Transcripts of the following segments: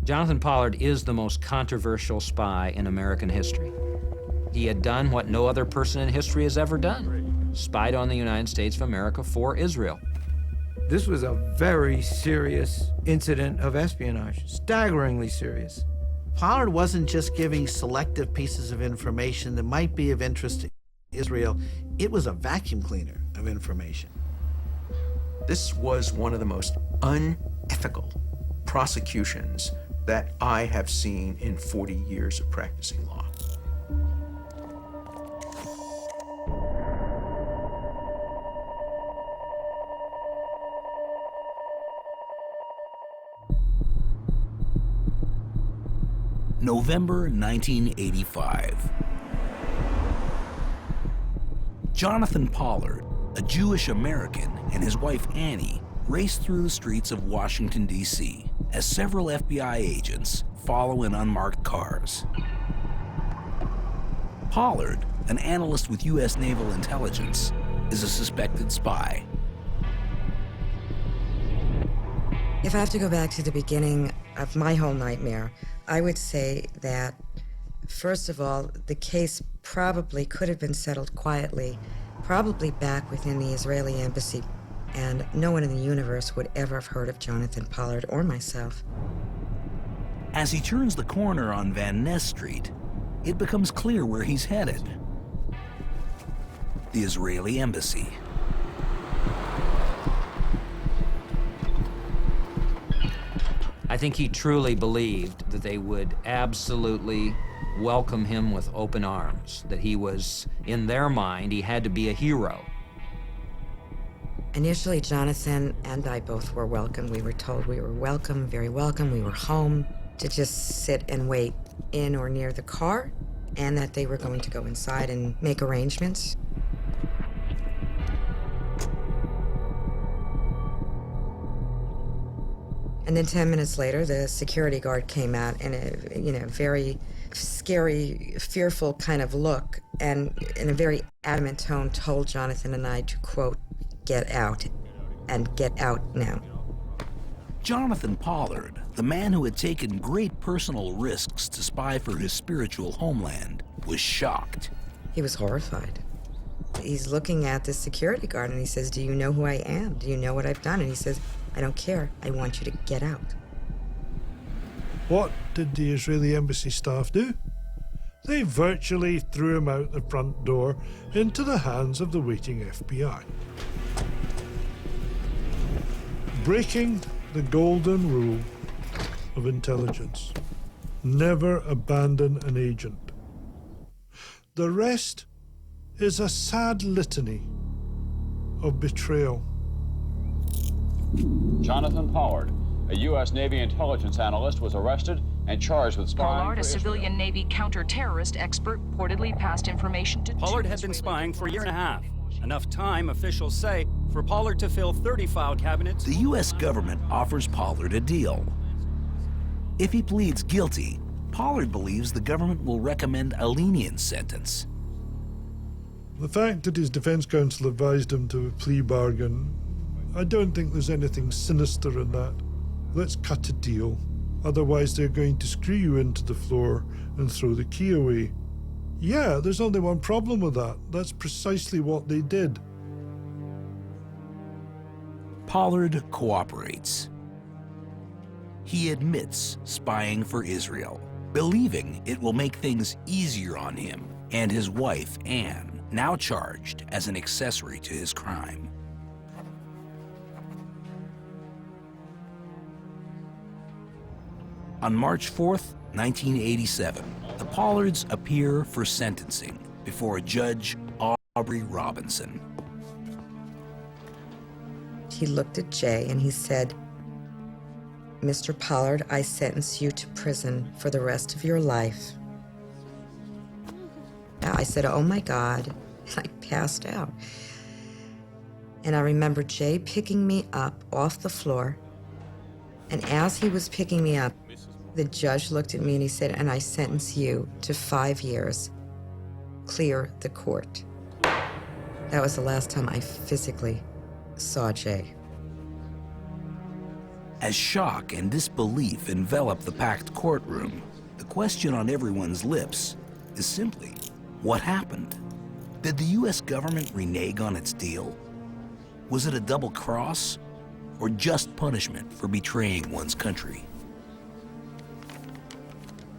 Jonathan Pollard is the most controversial spy in American history. He had done what no other person in history has ever done, spied on the United States of America for Israel. This was a very serious incident of espionage, staggeringly serious. Pollard wasn't just giving selective pieces of information that might be of interest to Israel. It was a vacuum cleaner of information. This was one of the most unethical prosecutions that I have seen in 40 years of practicing law. November 1985. Jonathan Pollard, a Jewish American, and his wife Annie raced through the streets of Washington, D.C. as several FBI agents follow in unmarked cars. Pollard, an analyst with U.S. Naval Intelligence, is a suspected spy. If I have to go back to the beginning of my whole nightmare, I would say that, first of all, the case probably could have been settled quietly, probably back within the Israeli embassy, and no one in the universe would ever have heard of Jonathan Pollard or myself. As he turns the corner on Van Ness Street, it becomes clear where he's headed. The Israeli embassy. I think he truly believed that they would absolutely welcome him with open arms, that he was, in their mind, he had to be a hero. Initially, Jonathan and I both were welcome. We were told we were welcome, very welcome. We were home to just sit and wait in or near the car, and that they were going to go inside and make arrangements. And then 10 minutes later, the security guard came out in a, very scary, fearful kind of look, and in a very adamant tone told Jonathan and I to, quote, "Get out, and get out now." Jonathan Pollard, the man who had taken great personal risks to spy for his spiritual homeland, was shocked. He was horrified. He's looking at the security guard and he says, "Do you know who I am? Do you know what I've done?" And he says, "I don't care. I want you to get out." What did the Israeli embassy staff do? They virtually threw him out the front door into the hands of the waiting FBI. Breaking the golden rule of intelligence: never abandon an agent. The rest is a sad litany of betrayal. Jonathan Pollard, a U.S. Navy intelligence analyst, was arrested and charged with spying. Pollard, a civilian Navy counter-terrorist expert, reportedly passed information to Pollard had been spying for a year and a half. Enough time, officials say, for Pollard to fill 30 file cabinets. The U.S. government offers Pollard a deal. If he pleads guilty, Pollard believes the government will recommend a lenient sentence. The fact that his defense counsel advised him to a plea bargain, I don't think there's anything sinister in that. Let's cut a deal. Otherwise, they're going to screw you into the floor and throw the key away. Yeah, there's only one problem with that. That's precisely what they did. Pollard cooperates. He admits spying for Israel, believing it will make things easier on him and his wife, Anne, now charged as an accessory to his crime. On March 4th, 1987, the Pollards appear for sentencing before Judge Aubrey Robinson. He looked at Jay and he said, "Mr. Pollard, I sentence you to prison for the rest of your life." I said, "Oh my God," I passed out. And I remember Jay picking me up off the floor, and as he was picking me up, the judge looked at me and he said, "And I sentence you to 5 years. Clear the court." That was the last time I physically saw Jay. As shock and disbelief envelop the packed courtroom, the question on everyone's lips is simply, what happened? Did the U.S. government renege on its deal? Was it a double cross, or just punishment for betraying one's country?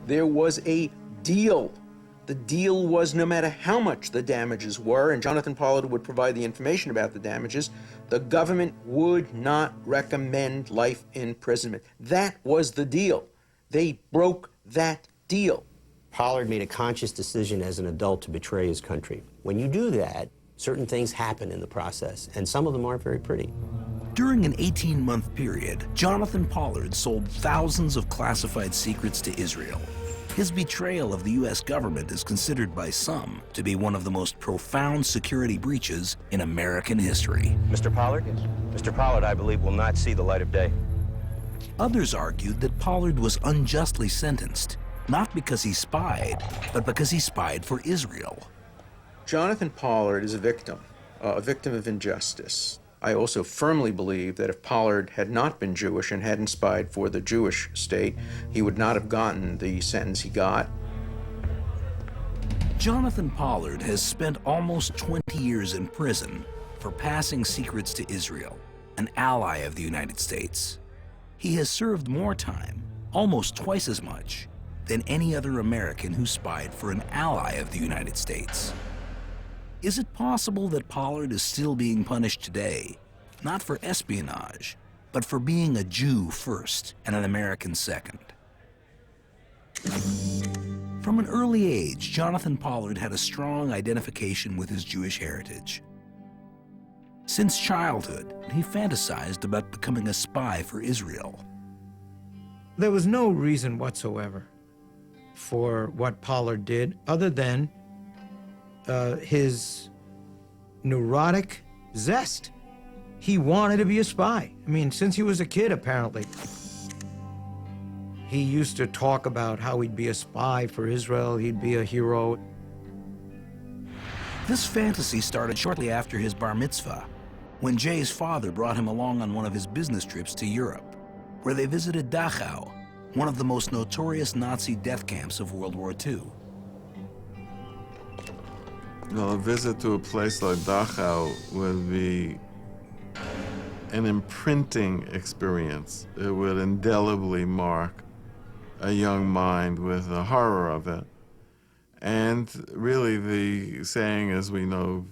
There was a deal. The deal was no matter how much the damages were, and Jonathan Pollard would provide the information about the damages, the government would not recommend life imprisonment. That was the deal. They broke that deal. Pollard made a conscious decision as an adult to betray his country. When you do that, certain things happen in the process, and some of them aren't very pretty. During an 18-month period, Jonathan Pollard sold thousands of classified secrets to Israel. His betrayal of the U.S. government is considered by some to be one of the most profound security breaches in American history. Mr. Pollard? Yes. Mr. Pollard, I believe, will not see the light of day. Others argued that Pollard was unjustly sentenced, not because he spied, but because he spied for Israel. Jonathan Pollard is a victim of injustice. I also firmly believe that if Pollard had not been Jewish and hadn't spied for the Jewish state, he would not have gotten the sentence he got. Jonathan Pollard has spent almost 20 years in prison for passing secrets to Israel, an ally of the United States. He has served more time, almost twice as much, than any other American who spied for an ally of the United States. Is it possible that Pollard is still being punished today, not for espionage, but for being a Jew first and an American second? From an early age, Jonathan Pollard had a strong identification with his Jewish heritage. Since childhood, he fantasized about becoming a spy for Israel. There was no reason whatsoever for what Pollard did other than his neurotic zest. He wanted to be a spy. I mean, since he was a kid, apparently. He used to talk about how he'd be a spy for Israel, he'd be a hero. This fantasy started shortly after his bar mitzvah, when Jay's father brought him along on one of his business trips to Europe, where they visited Dachau, one of the most notorious Nazi death camps of World War II. Well, a visit to a place like Dachau would be an imprinting experience. It would indelibly mark a young mind with the horror of it. And really the saying, as we know,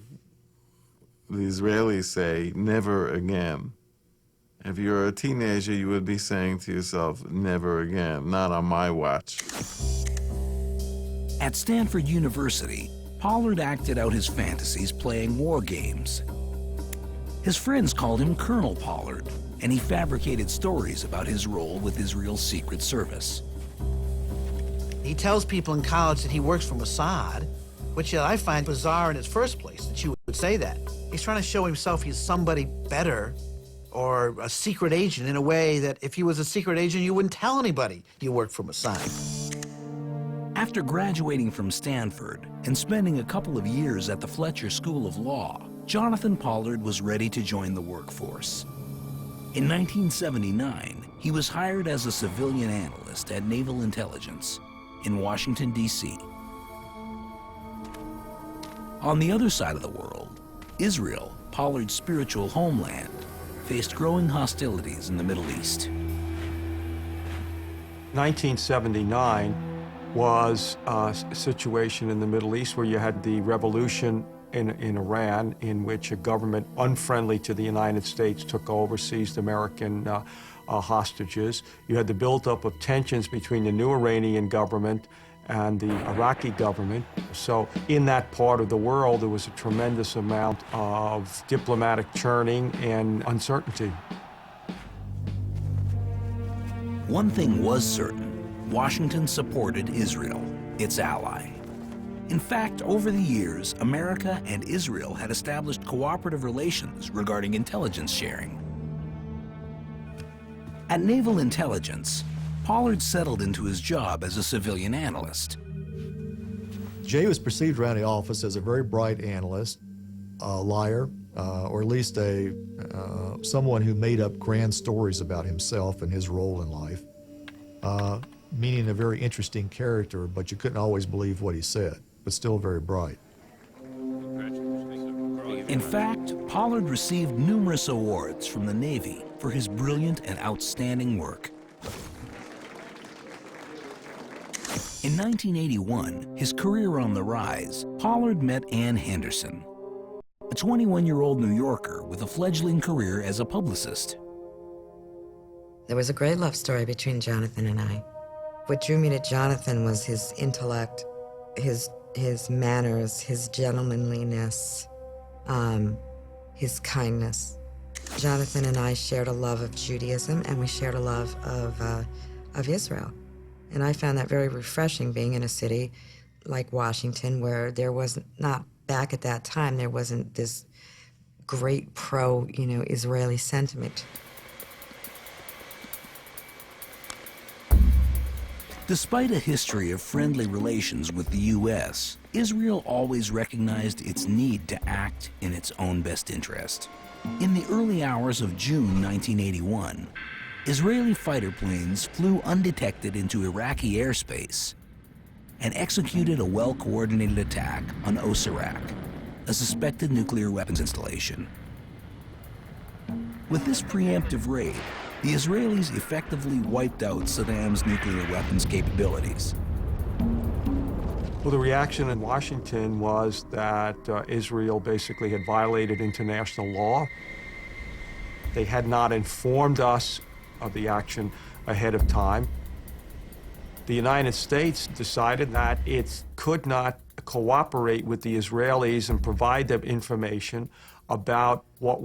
the Israelis say, never again. If you're a teenager, you would be saying to yourself, never again, not on my watch. At Stanford University, Pollard acted out his fantasies playing war games. His friends called him Colonel Pollard, and he fabricated stories about his role with Israel's Secret Service. He tells people in college that he works for Mossad, which I find bizarre in its first place, that you would say that. He's trying to show himself he's somebody better, or a secret agent, in a way that if he was a secret agent, you wouldn't tell anybody you worked for Mossad. After graduating from Stanford and spending a couple of years at the Fletcher School of Law, Jonathan Pollard was ready to join the workforce. In 1979, he was hired as a civilian analyst at Naval Intelligence in Washington, D.C. On the other side of the world, Israel, Pollard's spiritual homeland, faced growing hostilities in the Middle East. 1979 was a situation in the Middle East where you had the revolution in Iran, in which a government unfriendly to the United States took over, seized American hostages. You had the buildup of tensions between the new Iranian government and the Iraqi government. So in that part of the world, there was a tremendous amount of diplomatic churning and uncertainty. One thing was certain: Washington supported Israel, its ally. In fact, over the years, America and Israel had established cooperative relations regarding intelligence sharing. At Naval Intelligence, Pollard settled into his job as a civilian analyst. Jay was perceived around the office as a very bright analyst, a liar, or at least someone who made up grand stories about himself and his role in life, meaning a very interesting character, but you couldn't always believe what he said, but still very bright. In fact, Pollard received numerous awards from the Navy for his brilliant and outstanding work. In 1981, his career on the rise, Pollard met Anne Henderson, a 21-year-old New Yorker with a fledgling career as a publicist. There was a great love story between Jonathan and I. What drew me to Jonathan was his intellect, his manners, his gentlemanliness, his kindness. Jonathan and I shared a love of Judaism, and we shared a love of Israel. And I found that very refreshing, being in a city like Washington, where there was not, back at that time, there wasn't this great pro-Israeli sentiment. Despite a history of friendly relations with the U.S., Israel always recognized its need to act in its own best interest. In the early hours of June 1981, Israeli fighter planes flew undetected into Iraqi airspace and executed a well-coordinated attack on Osirak, a suspected nuclear weapons installation. With this preemptive raid, the Israelis effectively wiped out Saddam's nuclear weapons capabilities. Well, the reaction in Washington was that Israel basically had violated international law. They had not informed us of the action ahead of time. The United States decided that it could not cooperate with the Israelis and provide them information about what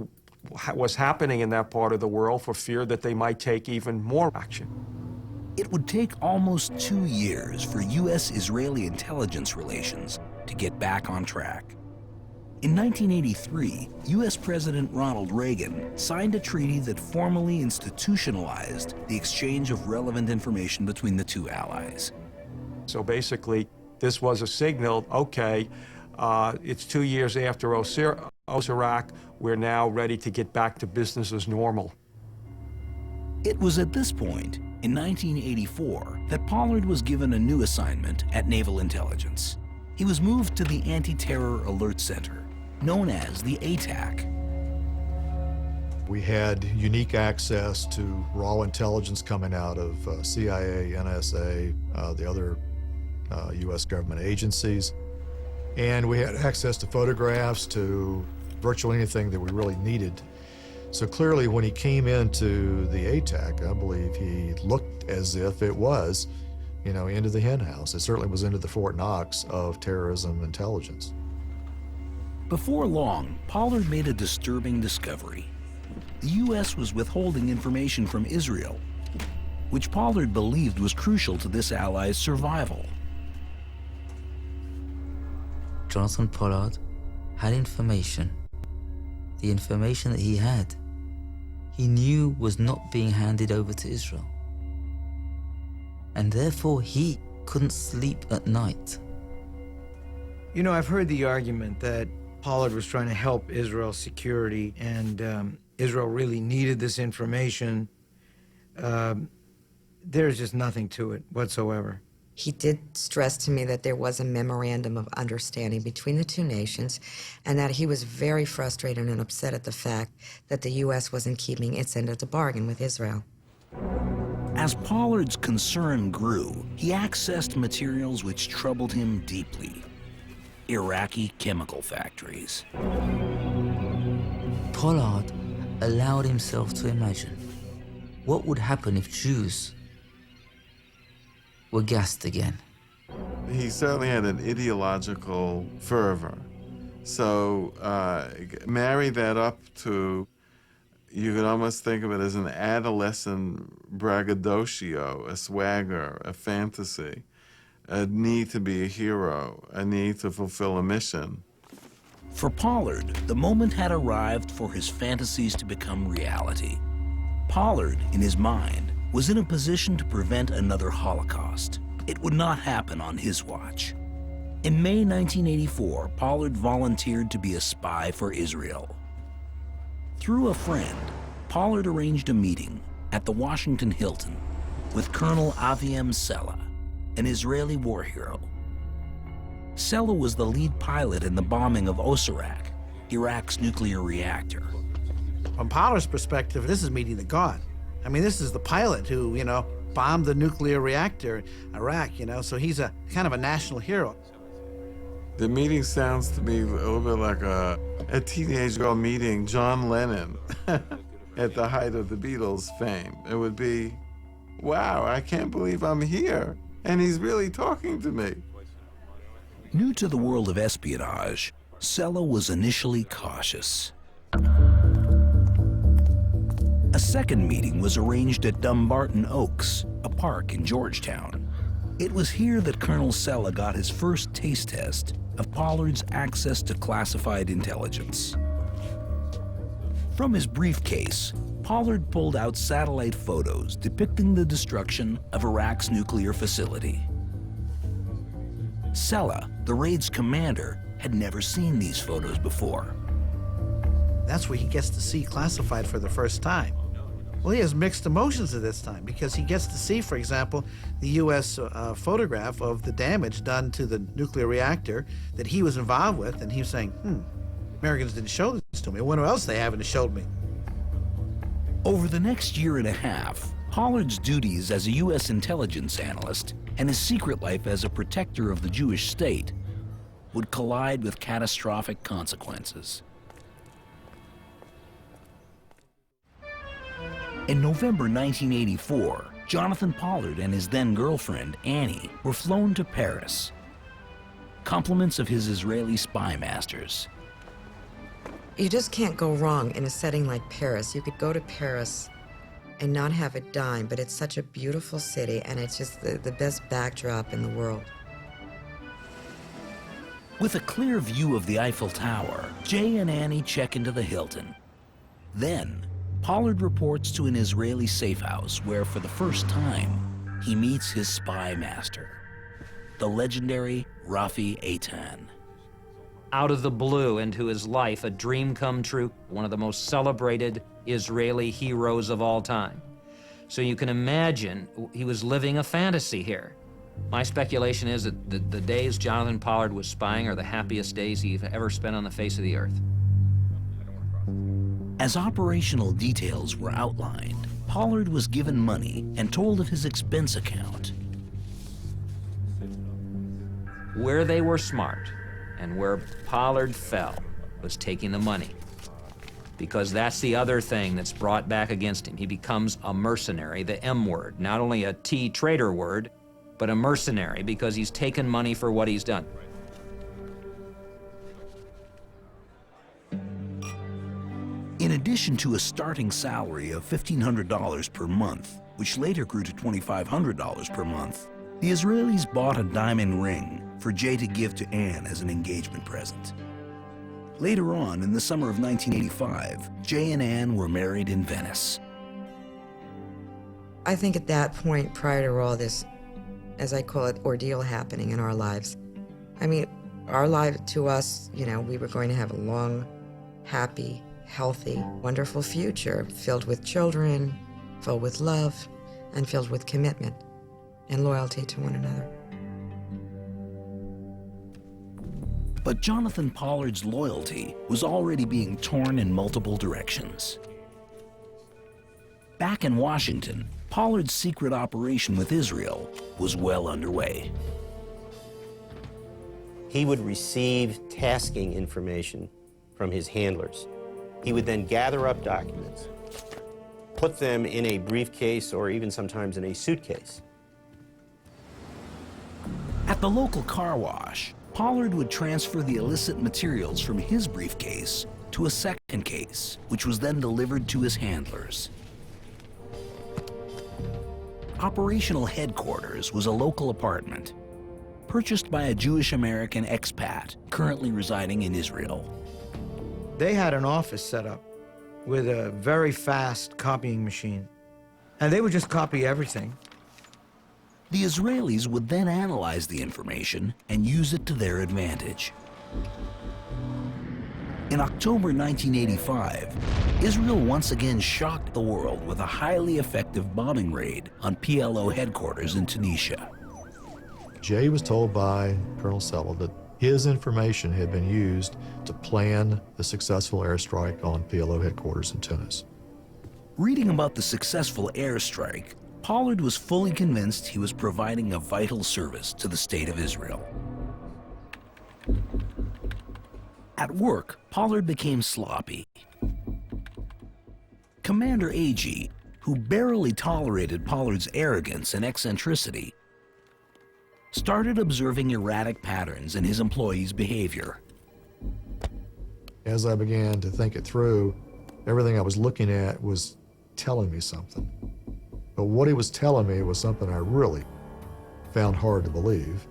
was happening in that part of the world for fear that they might take even more action. It would take almost 2 years for U.S.-Israeli intelligence relations to get back on track. In 1983, U.S. President Ronald Reagan signed a treaty that formally institutionalized the exchange of relevant information between the two allies. So basically, this was a signal, okay, it's 2 years after Osirak, we're now ready to get back to business as normal. It was at this point, in 1984, that Pollard was given a new assignment at Naval Intelligence. He was moved to the Anti-Terror Alert Center, known as the ATAC. We had unique access to raw intelligence coming out of CIA, NSA, the other U.S. government agencies. And we had access to photographs, to virtually anything that we really needed. So clearly, when he came into the ATAC, I believe he looked as if it was, into the hen house. It certainly was into the Fort Knox of terrorism intelligence. Before long, Pollard made a disturbing discovery. The U.S. was withholding information from Israel, which Pollard believed was crucial to this ally's survival. Jonathan Pollard had information. The information that he had, he knew was not being handed over to Israel. And therefore, he couldn't sleep at night. I've heard the argument that Pollard was trying to help Israel's security, and Israel really needed this information. There's just nothing to it whatsoever. He did stress to me that there was a memorandum of understanding between the two nations, and that he was very frustrated and upset at the fact that the U.S. wasn't keeping its end of the bargain with Israel. As Pollard's concern grew, he accessed materials which troubled him deeply. Iraqi chemical factories. Pollard allowed himself to imagine what would happen if Jews were gassed again. He certainly had an ideological fervor. So marry that up to, you could almost think of it as an adolescent braggadocio, a swagger, a fantasy, a need to be a hero, a need to fulfill a mission. For Pollard, the moment had arrived for his fantasies to become reality. Pollard, in his mind, was in a position to prevent another Holocaust. It would not happen on his watch. In May 1984, Pollard volunteered to be a spy for Israel. Through a friend, Pollard arranged a meeting at the Washington Hilton with Colonel Aviam Sela, an Israeli war hero. Sela was the lead pilot in the bombing of Osirak, Iraq's nuclear reactor. From Pollard's perspective, this is meeting the god. I mean, this is the pilot who, bombed the nuclear reactor in Iraq, so he's a kind of a national hero. The meeting sounds to me a little bit like a teenage girl meeting John Lennon at the height of the Beatles' fame. It would be, wow, I can't believe I'm here, and he's really talking to me. New to the world of espionage, Sela was initially cautious. A second meeting was arranged at Dumbarton Oaks, a park in Georgetown. It was here that Colonel Sela got his first taste test of Pollard's access to classified intelligence. From his briefcase, Pollard pulled out satellite photos depicting the destruction of Iraq's nuclear facility. Sela, the raid's commander, had never seen these photos before. That's where he gets to see classified for the first time. Well, he has mixed emotions at this time because he gets to see, for example, the U.S. photograph of the damage done to the nuclear reactor that he was involved with, and he was saying, Americans didn't show this to me. I wonder what else they haven't showed me. Over the next year and a half, Pollard's duties as a U.S. intelligence analyst and his secret life as a protector of the Jewish state would collide with catastrophic consequences. In November 1984, Jonathan Pollard and his then-girlfriend, Annie, were flown to Paris. Compliments of his Israeli spy masters. You just can't go wrong in a setting like Paris. You could go to Paris and not have a dime, but it's such a beautiful city, and it's just the best backdrop in the world. With a clear view of the Eiffel Tower, Jay and Annie check into the Hilton. Then, Pollard reports to an Israeli safe house where, for the first time, he meets his spy master, the legendary Rafi Eitan. Out of the blue into his life, a dream come true, one of the most celebrated Israeli heroes of all time. So you can imagine he was living a fantasy here. My speculation is that the days Jonathan Pollard was spying are the happiest days he ever spent on the face of the earth. As operational details were outlined, Pollard was given money and told of his expense account. Where they were smart and where Pollard fell was taking the money. Because that's the other thing that's brought back against him. He becomes a mercenary, the M word, not only a T traitor word, but a mercenary because he's taken money for what he's done. In addition to a starting salary of $1,500 per month, which later grew to $2,500 per month, the Israelis bought a diamond ring for Jay to give to Anne as an engagement present. Later on, in the summer of 1985, Jay and Anne were married in Venice. I think at that point, prior to all this, as I call it, ordeal happening in our lives, I mean, our life to us, we were going to have a long, happy, healthy, wonderful future filled with children, filled with love, and filled with commitment and loyalty to one another. But Jonathan Pollard's loyalty was already being torn in multiple directions. Back in Washington, Pollard's secret operation with Israel was well underway. He would receive tasking information from his handlers. He would then gather up documents, put them in a briefcase or even sometimes in a suitcase. At the local car wash, Pollard would transfer the illicit materials from his briefcase to a second case, which was then delivered to his handlers. Operational headquarters was a local apartment, purchased by a Jewish-American expat currently residing in Israel. They had an office set up with a very fast copying machine, and they would just copy everything. The Israelis would then analyze the information and use it to their advantage. In October 1985, Israel once again shocked the world with a highly effective bombing raid on PLO headquarters in Tunisia. Jay was told by Colonel Sella that his information had been used to plan the successful airstrike on PLO headquarters in Tunis. Reading about the successful airstrike, Pollard was fully convinced he was providing a vital service to the State of Israel. At work, Pollard became sloppy. Commander Agee, who barely tolerated Pollard's arrogance and eccentricity, started observing erratic patterns in his employees' behavior. As I began to think it through, everything I was looking at was telling me something. But what he was telling me was something I really found hard to believe.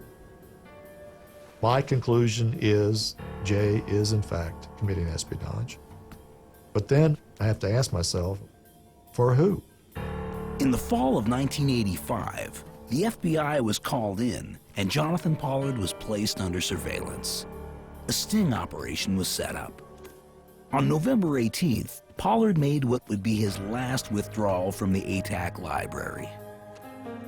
My conclusion is Jay is in fact committing espionage. But then I have to ask myself, for who? In the fall of 1985, the FBI was called in and Jonathan Pollard was placed under surveillance. A sting operation was set up. On November 18th, Pollard made what would be his last withdrawal from the ATAC library.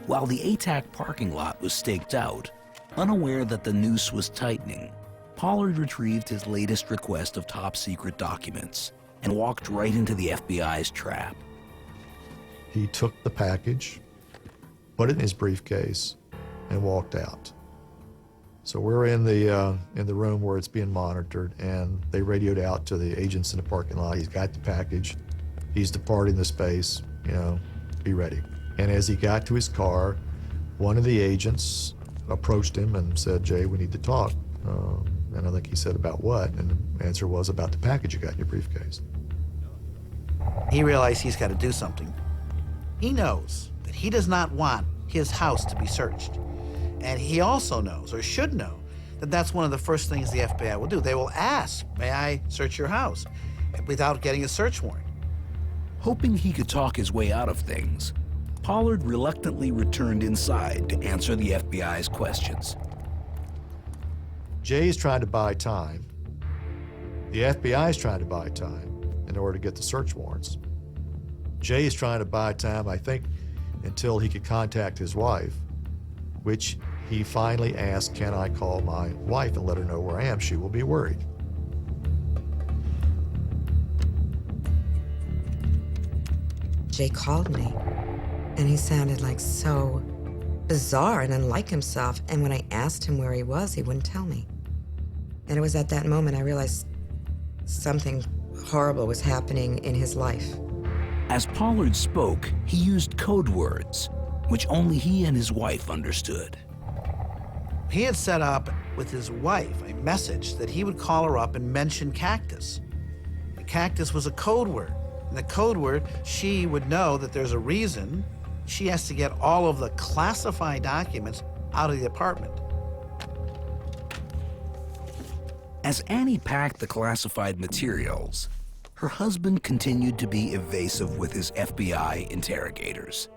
While the ATAC parking lot was staked out, unaware that the noose was tightening, Pollard retrieved his latest request of top-secret documents and walked right into the FBI's trap. He took the package, put it in his briefcase, and walked out. So we're in the room where it's being monitored, and they radioed out to the agents in the parking lot. He's got the package. He's departing the space. Be ready. And as he got to his car, one of the agents approached him and said, "Jay, we need to talk." And I think he said, "About what?" And the answer was, "About the package you got in your briefcase." He realized he's got to do something. He knows that he does not want his house to be searched. And he also knows, or should know, that that's one of the first things the FBI will do. They will ask, "May I search your house?" without getting a search warrant. Hoping he could talk his way out of things, Pollard reluctantly returned inside to answer the FBI's questions. Jay's trying to buy time. The FBI's trying to buy time in order to get the search warrants. Jay is trying to buy time, I think, until he could contact his wife, which he finally asked, "Can I call my wife and let her know where I am? She will be worried." Jay called me, and he sounded like so bizarre and unlike himself. And when I asked him where he was, he wouldn't tell me. And it was at that moment I realized something horrible was happening in his life. As Pollard spoke, he used code words, which only he and his wife understood. He had set up with his wife a message that he would call her up and mention cactus. The cactus was a code word. And the code word, she would know that there's a reason she has to get all of the classified documents out of the apartment. As Annie packed the classified materials, her husband continued to be evasive with his FBI interrogators.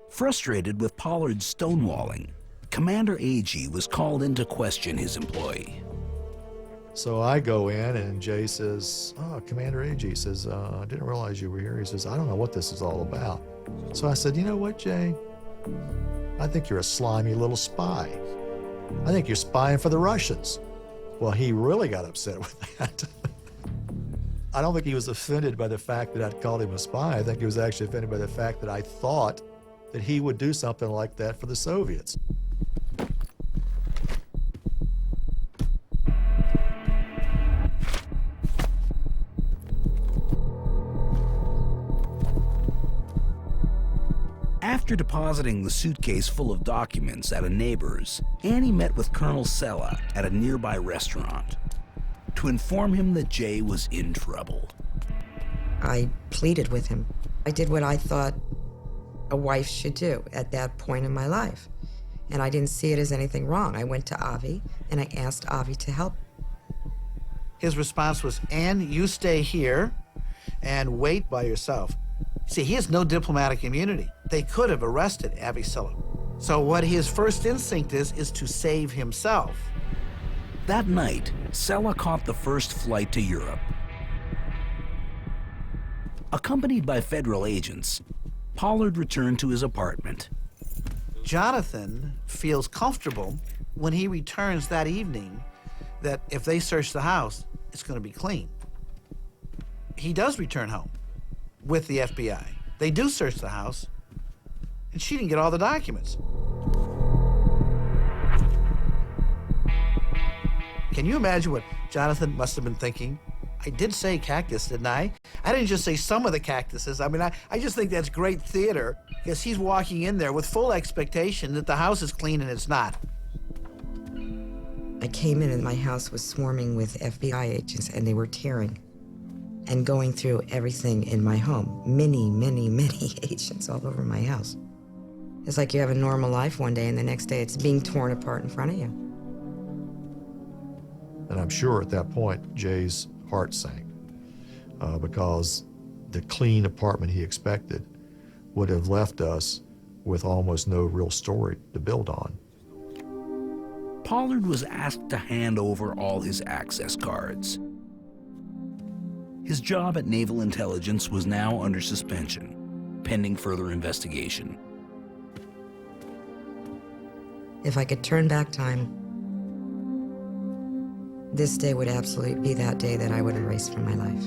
Frustrated with Pollard's stonewalling, Commander Agee was called in to question his employee. So I go in and Jay says, "Oh, Commander Agee," says, "I didn't realize you were here." He says, "I don't know what this is all about." So I said, "You know what, Jay? I think you're a slimy little spy. I think you're spying for the Russians." Well, he really got upset with that. I don't think he was offended by the fact that I'd called him a spy. I think he was actually offended by the fact that I thought that he would do something like that for the Soviets. After depositing the suitcase full of documents at a neighbor's, Annie met with Colonel Sella at a nearby restaurant to inform him that Jay was in trouble. I pleaded with him. I did what I thought a wife should do at that point in my life. And I didn't see it as anything wrong. I went to Avi and I asked Avi to help. His response was, "Anne, you stay here and wait by yourself." See, he has no diplomatic immunity. They could have arrested Avi Silla. So what his first instinct is to save himself. That night, Sella caught the first flight to Europe. Accompanied by federal agents, Pollard returned to his apartment. Jonathan feels comfortable when he returns that evening that if they search the house, it's going to be clean. He does return home with the FBI. They do search the house, and she didn't get all the documents. Can you imagine what Jonathan must have been thinking? I did say cactus, didn't I? I didn't just say some of the cactuses. I mean, I just think that's great theater, because he's walking in there with full expectation that the house is clean, and it's not. I came in and my house was swarming with FBI agents, and they were tearing and going through everything in my home. Many, many, many agents all over my house. It's like you have a normal life one day, and the next day it's being torn apart in front of you. And I'm sure at that point, Jay's heart sank because the clean apartment he expected would have left us with almost no real story to build on. Pollard was asked to hand over all his access cards. His job at Naval Intelligence was now under suspension, pending further investigation. If I could turn back time, this day would absolutely be that day that I would erase from my life.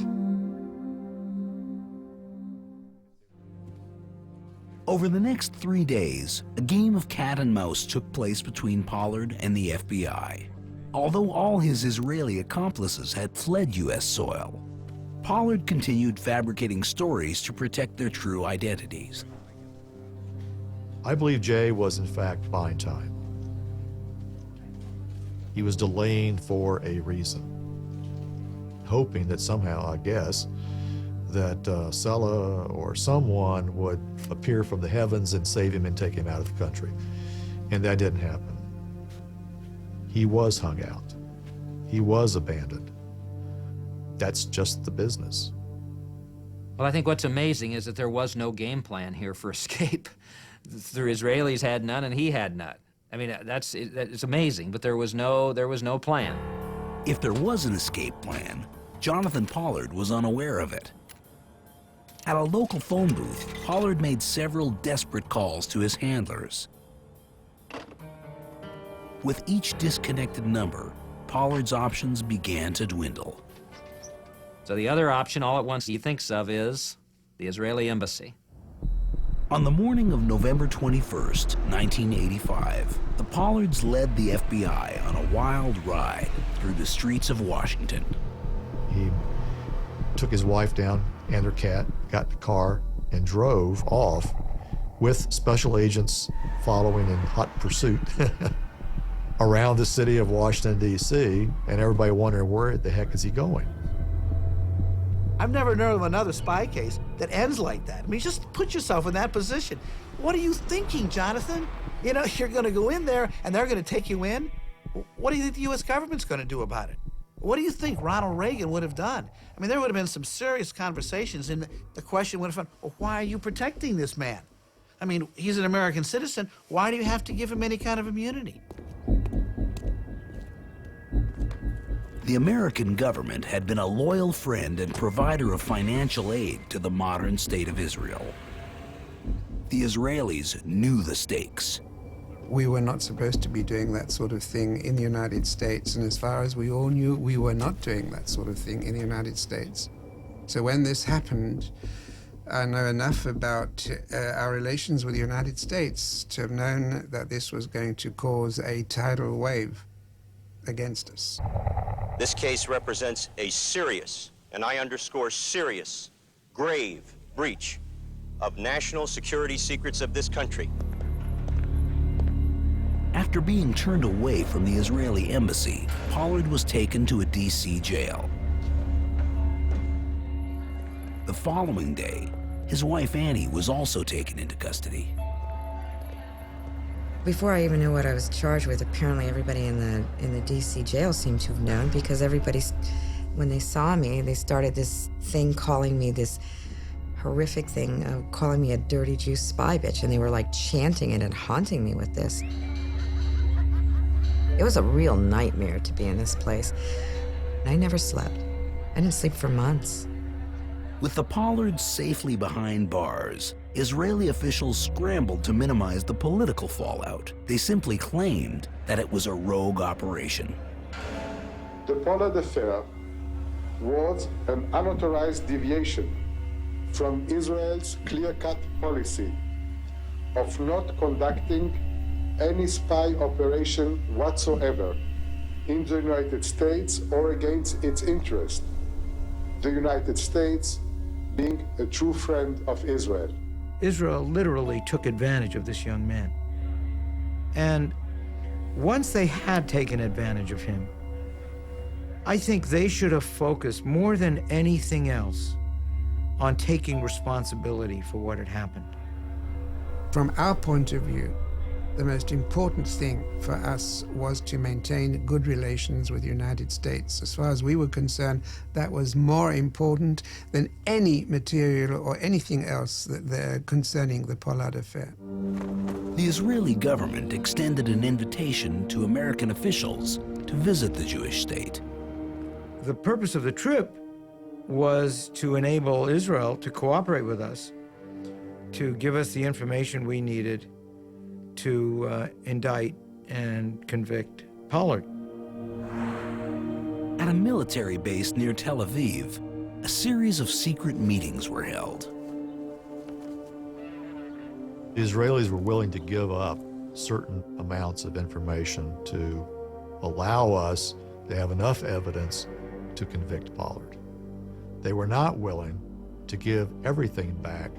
Over the next 3 days, a game of cat and mouse took place between Pollard and the FBI. Although all his Israeli accomplices had fled U.S. soil, Pollard continued fabricating stories to protect their true identities. I believe Jay was in fact buying time. He was delaying for a reason, hoping that somehow, I guess, that Sella or someone would appear from the heavens and save him and take him out of the country. And that didn't happen. He was hung out. He was abandoned. That's just the business. Well, I think what's amazing is that there was no game plan here for escape. The Israelis had none, and he had none. I mean, it's amazing, but there was no plan. If there was an escape plan, Jonathan Pollard was unaware of it. At a local phone booth, Pollard made several desperate calls to his handlers. With each disconnected number, Pollard's options began to dwindle. So the other option all at once he thinks of is the Israeli embassy. On the morning of November 21st, 1985, the Pollards led the FBI on a wild ride through the streets of Washington. He took his wife down and her cat, got in the car, and drove off with special agents following in hot pursuit around the city of Washington, D.C., and everybody wondering where the heck is he going? I've never known of another spy case that ends like that. I mean, just put yourself in that position. What are you thinking, Jonathan? You know, you're going to go in there and they're going to take you in? What do you think the U.S. government's going to do about it? What do you think Ronald Reagan would have done? I mean, there would have been some serious conversations, and the question would have been, well, why are you protecting this man? I mean, he's an American citizen. Why do you have to give him any kind of immunity? The American government had been a loyal friend and provider of financial aid to the modern state of Israel. The Israelis knew the stakes. We were not supposed to be doing that sort of thing in the United States, and as far as we all knew, we were not doing that sort of thing in the United States. So when this happened, I know enough about our relations with the United States to have known that this was going to cause a tidal wave against us. This case represents a serious, and I underscore serious, grave breach of national security secrets of this country. After being turned away from the Israeli embassy, Pollard was taken to a D.C. jail. The following day, his wife Annie was also taken into custody. Before I even knew what I was charged with, apparently everybody in the D.C. jail seemed to have known, because everybody, when they saw me, they started this thing calling me this horrific thing of calling me a dirty Jew spy bitch, and they were like chanting it and haunting me with this. It was a real nightmare to be in this place. And I never slept. I didn't sleep for months. With the Pollards safely behind bars, Israeli officials scrambled to minimize the political fallout. They simply claimed that it was a rogue operation. The Pollard affair was an unauthorized deviation from Israel's clear-cut policy of not conducting any spy operation whatsoever in the United States or against its interest, the United States being a true friend of Israel. Israel literally took advantage of this young man. And once they had taken advantage of him, I think they should have focused more than anything else on taking responsibility for what had happened. From our point of view, the most important thing for us was to maintain good relations with the United States. As far as we were concerned, that was more important than any material or anything else concerning the Pollard affair. The Israeli government extended an invitation to American officials to visit the Jewish state. The purpose of the trip was to enable Israel to cooperate with us, to give us the information we needed to indict and convict Pollard. At a military base near Tel Aviv, a series of secret meetings were held. The Israelis were willing to give up certain amounts of information to allow us to have enough evidence to convict Pollard. They were not willing to give everything back,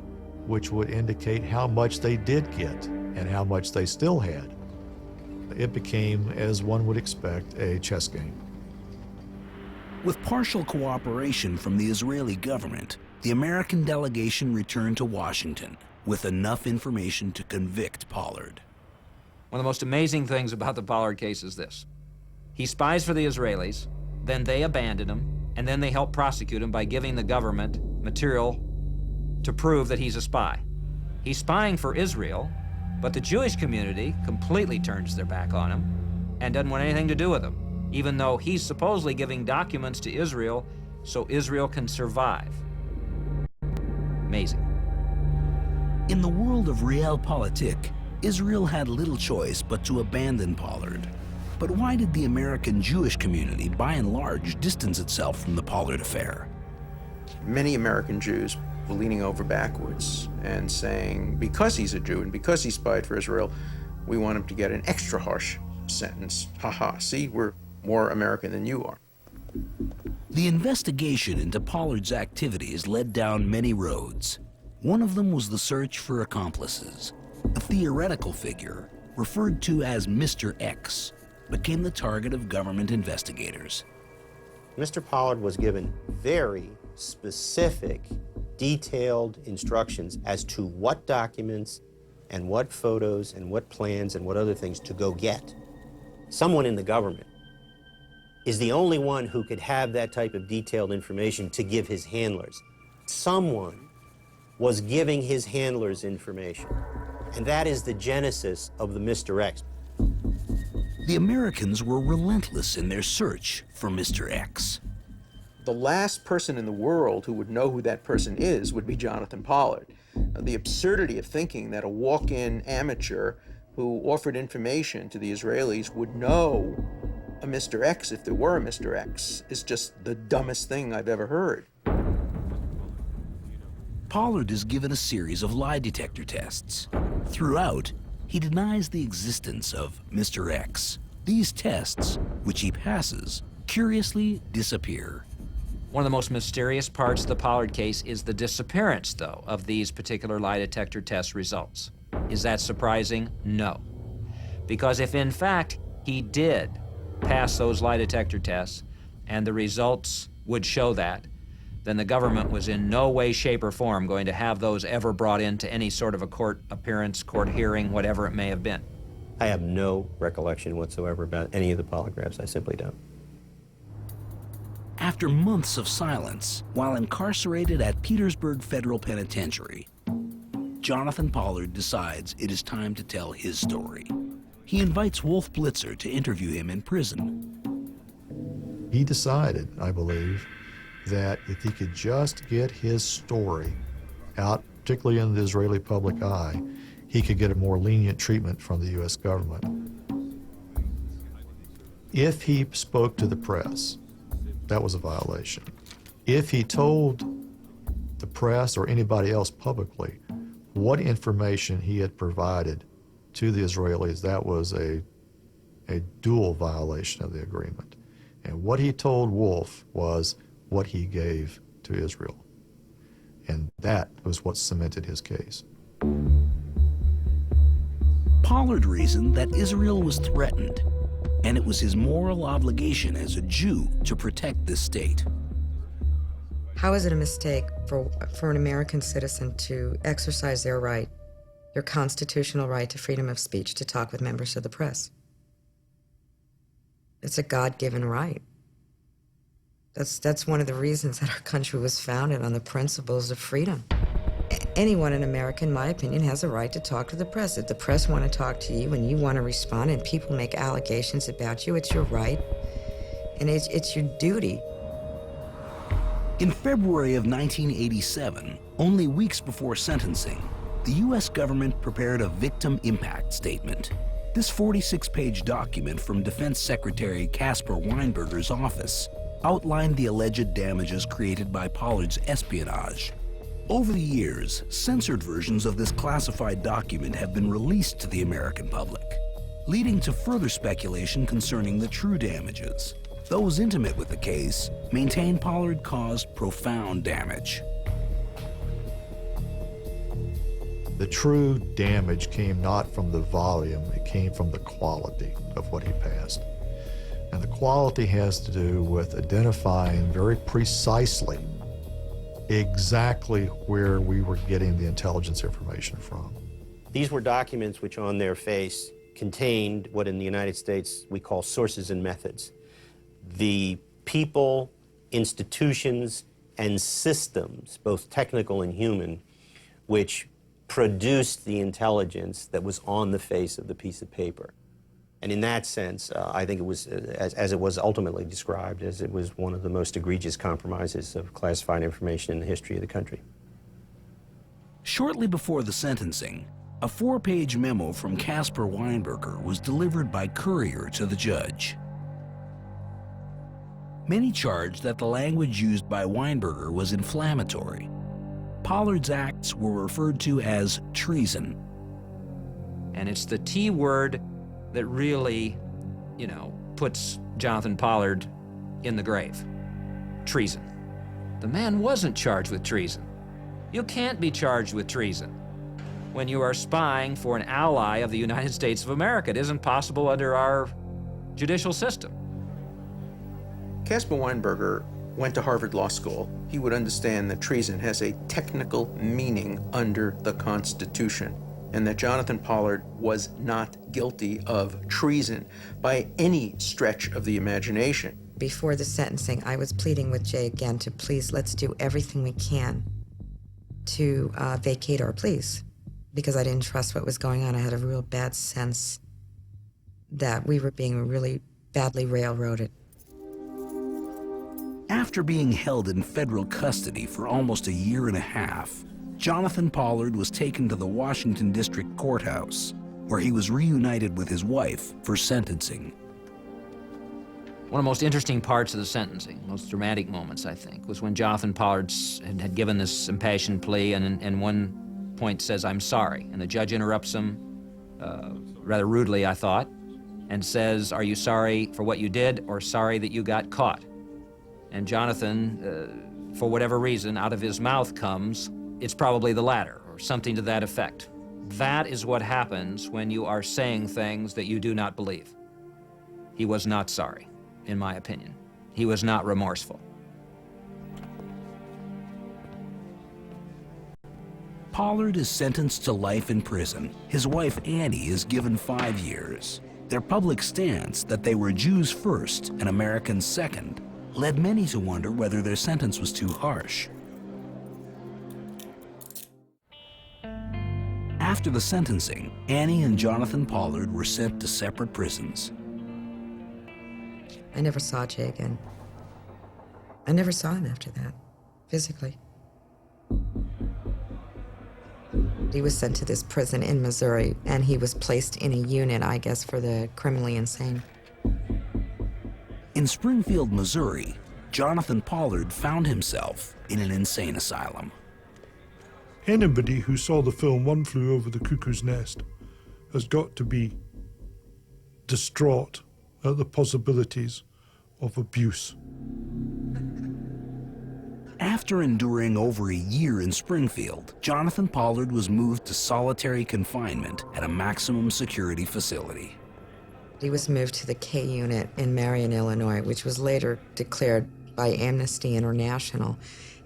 which would indicate how much they did get and how much they still had. It became, as one would expect, a chess game. With partial cooperation from the Israeli government, the American delegation returned to Washington with enough information to convict Pollard. One of the most amazing things about the Pollard case is this. He spies for the Israelis, then they abandon him, and then they help prosecute him by giving the government material to prove that he's a spy. He's spying for Israel, but the Jewish community completely turns their back on him and doesn't want anything to do with him, even though he's supposedly giving documents to Israel so Israel can survive. Amazing. In the world of realpolitik, Israel had little choice but to abandon Pollard. But why did the American Jewish community, by and large, distance itself from the Pollard affair? Many American Jews were leaning over backwards and saying, because he's a Jew and because he spied for Israel, we want him to get an extra harsh sentence. Ha, see, we're more American than you are. The investigation into Pollard's activities led down many roads. One of them was the search for accomplices. A theoretical figure, referred to as Mr. X, became the target of government investigators. Mr. Pollard was given very specific, detailed instructions as to what documents and what photos and what plans and what other things to go get. Someone in the government is the only one who could have that type of detailed information to give his handlers. Someone was giving his handlers information, and that is the genesis of the Mr. X. The Americans were relentless in their search for Mr. X. The last person in the world who would know who that person is would be Jonathan Pollard. The absurdity of thinking that a walk-in amateur who offered information to the Israelis would know a Mr. X if there were a Mr. X is just the dumbest thing I've ever heard. Pollard is given a series of lie detector tests. Throughout, he denies the existence of Mr. X. These tests, which he passes, curiously disappear. One of the most mysterious parts of the Pollard case is the disappearance, though, of these particular lie detector test results. Is that surprising? No. Because if, in fact, he did pass those lie detector tests, and the results would show that, then the government was in no way, shape, or form going to have those ever brought into any sort of a court appearance, court hearing, whatever it may have been. I have no recollection whatsoever about any of the polygraphs. I simply don't. After months of silence, while incarcerated at Petersburg Federal Penitentiary, Jonathan Pollard decides it is time to tell his story. he invites Wolf Blitzer to interview him in prison. He decided, I believe, that if he could just get his story out, particularly in the Israeli public eye, he could get a more lenient treatment from the U.S. government. If he spoke to the press, that was a violation. If he told the press or anybody else publicly what information he had provided to the Israelis, that was a dual violation of the agreement. And what he told Wolf was what he gave to Israel. And that was what cemented his case. Pollard reasoned that Israel was threatened, and it was his moral obligation as a Jew to protect this state. How is it a mistake for an American citizen to exercise their right, their constitutional right to freedom of speech, to talk with members of the press? It's a God-given right. That's one of the reasons that our country was founded, on the principles of freedom. Anyone in America, in my opinion, has a right to talk to the press. If the press want to talk to you and you want to respond and people make allegations about you, it's your right and it's your duty. In February of 1987, only weeks before sentencing, the U.S. government prepared a victim impact statement. This 46-page document from Defense Secretary Caspar Weinberger's office outlined the alleged damages created by Pollard's espionage. Over the years, censored versions of this classified document have been released to the American public, leading to further speculation concerning the true damages. Those intimate with the case maintain Pollard caused profound damage. The true damage came not from the volume, it came from the quality of what he passed. And the quality has to do with identifying very precisely exactly where we were getting the intelligence information from. These were documents which on their face contained what in the United States we call sources and methods. The people, institutions, and systems, both technical and human, which produced the intelligence that was on the face of the piece of paper. And in that sense, I think it was, as it was ultimately described, as it was one of the most egregious compromises of classified information in the history of the country. Shortly before the sentencing, a 4-page memo from Caspar Weinberger was delivered by courier to the judge. Many charged that the language used by Weinberger was inflammatory. Pollard's acts were referred to as treason. And it's the T word that really, puts Jonathan Pollard in the grave. Treason. The man wasn't charged with treason. You can't be charged with treason when you are spying for an ally of the United States of America. It isn't possible under our judicial system. Caspar Weinberger went to Harvard Law School. He would understand that treason has a technical meaning under the Constitution, and that Jonathan Pollard was not guilty of treason by any stretch of the imagination. Before the sentencing, I was pleading with Jay again to please, let's do everything we can to vacate our pleas, because I didn't trust what was going on. I had a real bad sense that we were being really badly railroaded. After being held in federal custody for almost a year and a half, Jonathan Pollard was taken to the Washington District Courthouse, where he was reunited with his wife for sentencing. One of the most interesting parts of the sentencing, most dramatic moments, I think, was when Jonathan Pollard had given this impassioned plea and one point says, "I'm sorry." And the judge interrupts him, rather rudely, I thought, and says, "Are you sorry for what you did or sorry that you got caught?" And Jonathan, for whatever reason, out of his mouth comes, "It's probably the latter," or something to that effect. That is what happens when you are saying things that you do not believe. He was not sorry, in my opinion. He was not remorseful. Pollard is sentenced to life in prison. His wife, Annie, is given 5 years. Their public stance that they were Jews first and Americans second led many to wonder whether their sentence was too harsh. After the sentencing, Annie and Jonathan Pollard were sent to separate prisons. I never saw Jay again. I never saw him after that, physically. He was sent to this prison in Missouri, and he was placed in a unit, I guess, for the criminally insane. In Springfield, Missouri, Jonathan Pollard found himself in an insane asylum. Anybody who saw the film One Flew Over the Cuckoo's Nest has got to be distraught at the possibilities of abuse. After enduring over a year in Springfield, Jonathan Pollard was moved to solitary confinement at a maximum security facility. He was moved to the K unit in Marion, Illinois, which was later declared by Amnesty International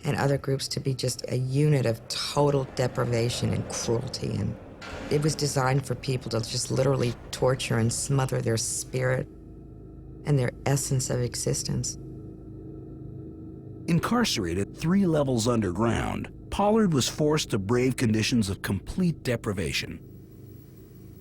and other groups to be just a unit of total deprivation and cruelty. And it was designed for people to just literally torture and smother their spirit and their essence of existence. Incarcerated 3 levels underground, Pollard was forced to brave conditions of complete deprivation.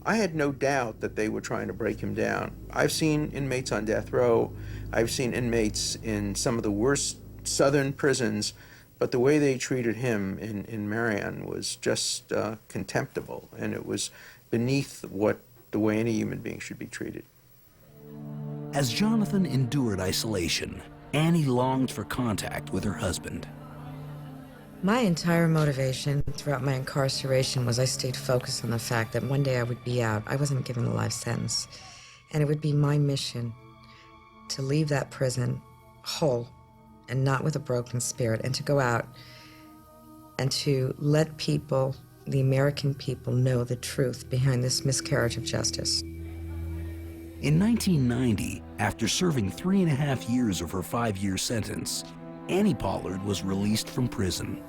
I had no doubt that they were trying to break him down. I've seen inmates on death row. I've seen inmates in some of the worst southern prisons, but the way they treated him in Marion was just contemptible, and it was beneath the way any human being should be treated. As Jonathan endured isolation, Annie longed for contact with her husband. My entire motivation throughout my incarceration was I stayed focused on the fact that one day I would be out. I wasn't given a life sentence. And it would be my mission to leave that prison whole and not with a broken spirit, and to go out and to let people, the American people, know the truth behind this miscarriage of justice. In 1990, after serving 3.5 years of her 5-year sentence, Annie Pollard was released from prison.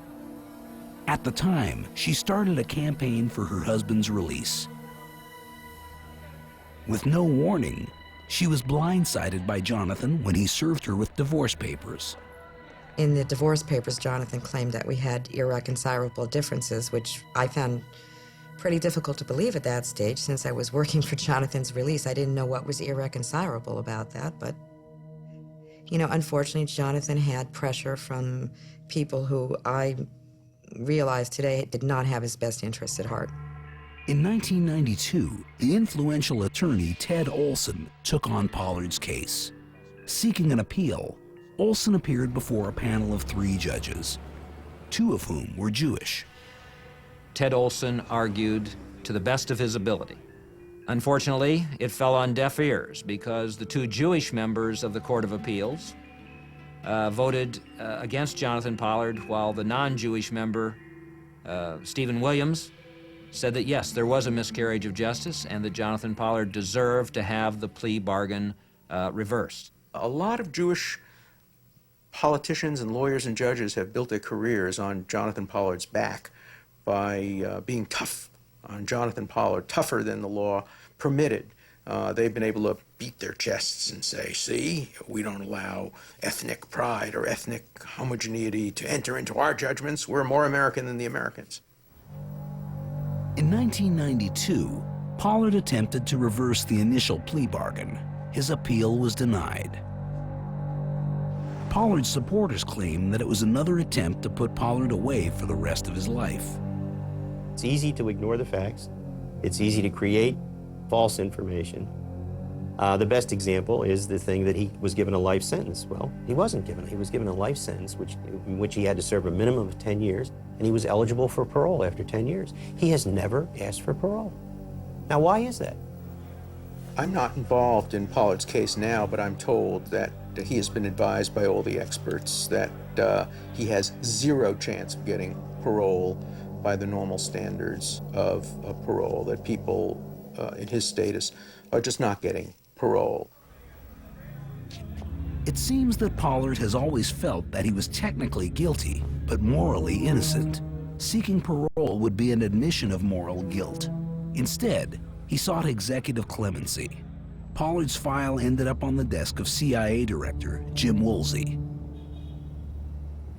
At the time, she started a campaign for her husband's release. With no warning, she was blindsided by Jonathan when he served her with divorce papers. In the divorce papers, Jonathan claimed that we had irreconcilable differences, which I found pretty difficult to believe at that stage. Since I was working for Jonathan's release, I didn't know what was irreconcilable about that, but you know, unfortunately, Jonathan had pressure from people who I realized today did not have his best interests at heart. In 1992, the influential attorney Ted Olson took on Pollard's case. Seeking an appeal, Olson appeared before a panel of 3 judges, 2 of whom were Jewish. Ted Olson argued to the best of his ability. Unfortunately, it fell on deaf ears because the 2 Jewish members of the Court of Appeals voted against Jonathan Pollard, while the non-Jewish member, Stephen Williams, said that yes, there was a miscarriage of justice and that Jonathan Pollard deserved to have the plea bargain reversed. A lot of Jewish politicians and lawyers and judges have built their careers on Jonathan Pollard's back by being tough on Jonathan Pollard, tougher than the law permitted. They've been able to beat their chests and say, see, we don't allow ethnic pride or ethnic homogeneity to enter into our judgments. We're more American than the Americans. In 1992, Pollard attempted to reverse the initial plea bargain. His appeal was denied. Pollard's supporters claim that it was another attempt to put Pollard away for the rest of his life. It's easy to ignore the facts. It's easy to create false information. The best example is the thing that he was given a life sentence. Well, he wasn't given. He was given a life sentence in which he had to serve a minimum of 10 years, and he was eligible for parole after 10 years. He has never asked for parole. Now, why is that? I'm not involved in Pollard's case now, but I'm told that he has been advised by all the experts that he has 0 chance of getting parole by the normal standards of parole, that people in his status are just not getting parole. It seems that Pollard has always felt that he was technically guilty, but morally innocent. Seeking parole would be an admission of moral guilt. Instead, he sought executive clemency. Pollard's file ended up on the desk of CIA Director Jim Woolsey.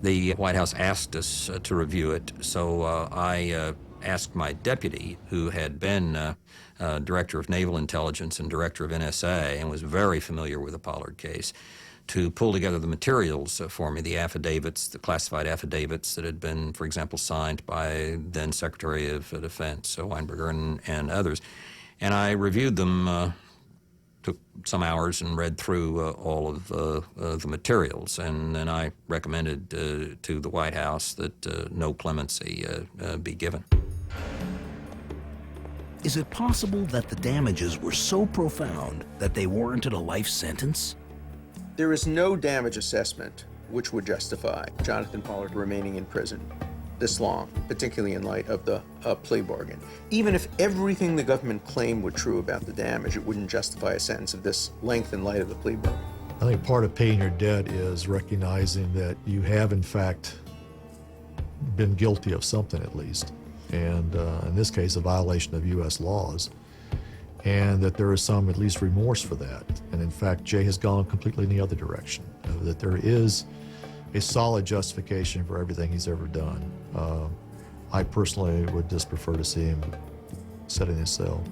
The White House asked us to review it, so I asked my deputy, who had been director of Naval Intelligence and director of NSA and was very familiar with the Pollard case, to pull together the materials for me, the affidavits, the classified affidavits that had been, for example, signed by then Secretary of Defense Weinberger and others. And I reviewed them, took some hours and read through all of the materials. And then I recommended to the White House that no clemency be given. Is it possible that the damages were so profound that they warranted a life sentence? There is no damage assessment which would justify Jonathan Pollard remaining in prison this long, particularly in light of the plea bargain. Even if everything the government claimed were true about the damage, it wouldn't justify a sentence of this length in light of the plea bargain. I think part of paying your debt is recognizing that you have, in fact, been guilty of something at least, and in this case, a violation of U.S. laws, and that there is some, at least, remorse for that. And in fact, Jay has gone completely in the other direction, that there is a solid justification for everything he's ever done. I personally would just prefer to see him sit in his cell.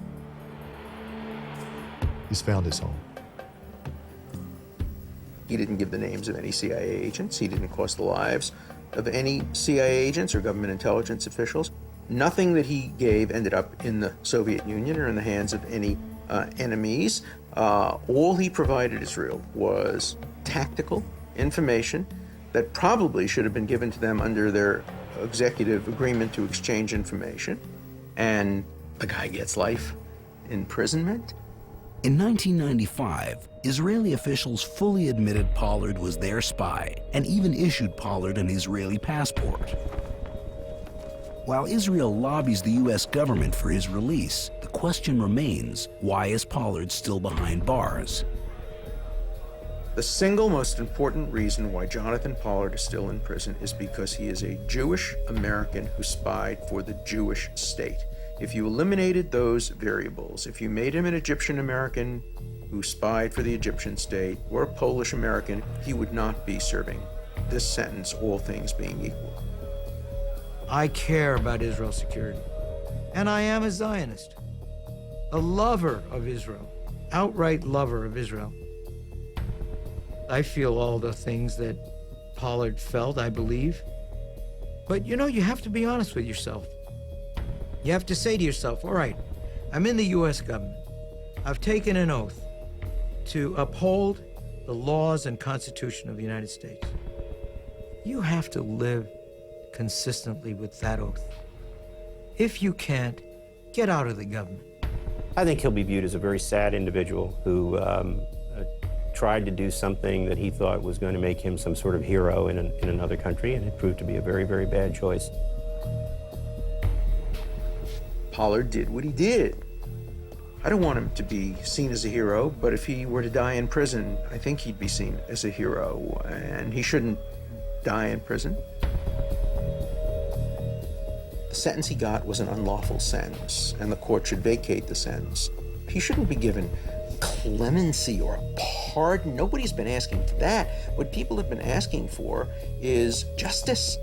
He's found his home. He didn't give the names of any CIA agents. He didn't cost the lives of any CIA agents or government intelligence officials. Nothing that he gave ended up in the Soviet Union or in the hands of any enemies. All he provided Israel was tactical information that probably should have been given to them under their executive agreement to exchange information. And the guy gets life imprisonment. In 1995, Israeli officials fully admitted Pollard was their spy and even issued Pollard an Israeli passport. While Israel lobbies the U.S. government for his release, the question remains, why is Pollard still behind bars? The single most important reason why Jonathan Pollard is still in prison is because he is a Jewish American who spied for the Jewish state. If you eliminated those variables, if you made him an Egyptian American who spied for the Egyptian state, or a Polish American, he would not be serving this sentence, all things being equal. I care about Israel's security, and I am a Zionist, a lover of Israel, outright lover of Israel. I feel all the things that Pollard felt, I believe. But you know, you have to be honest with yourself. You have to say to yourself, all right, I'm in the U.S. government. I've taken an oath to uphold the laws and Constitution of the United States. You have to live consistently with that oath. If you can't, get out of the government. I think he'll be viewed as a very sad individual who tried to do something that he thought was going to make him some sort of hero in another country, and it proved to be a very, very bad choice. Pollard did what he did. I don't want him to be seen as a hero, but if he were to die in prison, I think he'd be seen as a hero, and he shouldn't die in prison. The sentence he got was an unlawful sentence, and the court should vacate the sentence. He shouldn't be given clemency or a pardon. Nobody's been asking for that. What people have been asking for is justice.